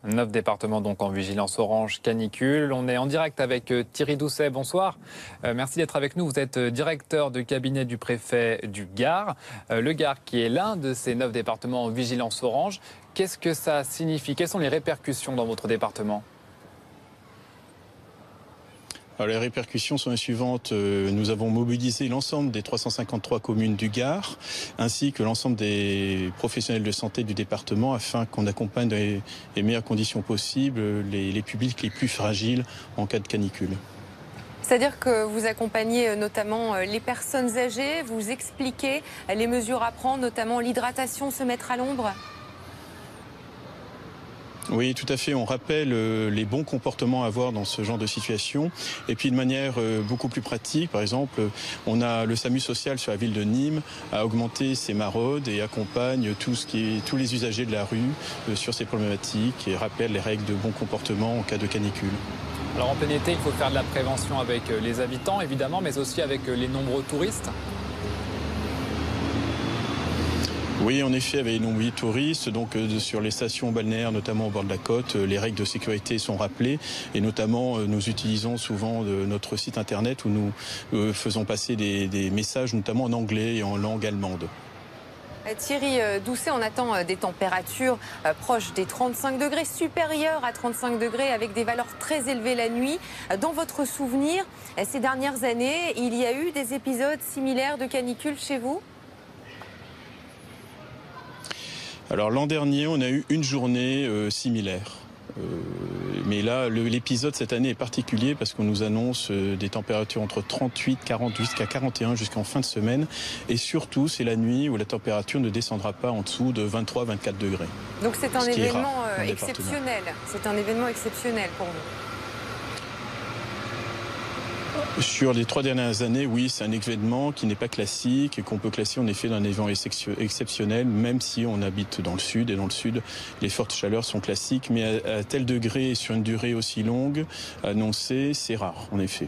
9 départements donc en vigilance orange canicule. On est en direct avec Thierry Doucet. Bonsoir. Merci d'être avec nous. Vous êtes directeur de cabinet du préfet du Gard. Le Gard qui est l'un de ces 9 départements en vigilance orange. Qu'est-ce que ça signifie? Quelles sont les répercussions dans votre département? Alors, les répercussions sont les suivantes. Nous avons mobilisé l'ensemble des 353 communes du Gard, ainsi que l'ensemble des professionnels de santé du département, afin qu'on accompagne dans les meilleures conditions possibles les publics les plus fragiles en cas de canicule. C'est-à-dire que vous accompagnez notamment les personnes âgées, vous expliquez les mesures à prendre, notamment l'hydratation, se mettre à l'ombre? Oui, tout à fait. On rappelle les bons comportements à avoir dans ce genre de situation. Et puis de manière beaucoup plus pratique, par exemple, on a le SAMU social sur la ville de Nîmes a augmenté ses maraudes et accompagne tous les usagers de la rue sur ces problématiques et rappelle les règles de bon comportement en cas de canicule. Alors en plein été, il faut faire de la prévention avec les habitants évidemment, mais aussi avec les nombreux touristes. Oui, en effet, avec les nombreux touristes, donc sur les stations balnéaires, notamment au bord de la côte, les règles de sécurité sont rappelées et notamment nous utilisons souvent notre site internet où nous faisons passer des messages notamment en anglais et en langue allemande. Thierry Doucet, on attend des températures proches des 35 degrés, supérieures à 35 degrés, avec des valeurs très élevées la nuit. Dans votre souvenir, ces dernières années, il y a eu des épisodes similaires de canicule chez vous ? Alors l'an dernier, on a eu une journée similaire. Mais là, l'épisode cette année est particulier parce qu'on nous annonce des températures entre 38, 40 jusqu'à 41 jusqu'en fin de semaine. Et surtout, c'est la nuit où la température ne descendra pas en dessous de 23-24 degrés. Donc c'est un événement exceptionnel. C'est un événement exceptionnel pour vous. Sur les 3 dernières années, oui, c'est un événement qui n'est pas classique et qu'on peut classer en effet d'un événement exceptionnel, même si on habite dans le sud. Et dans le sud, les fortes chaleurs sont classiques, mais à tel degré et sur une durée aussi longue annoncée, c'est rare, en effet.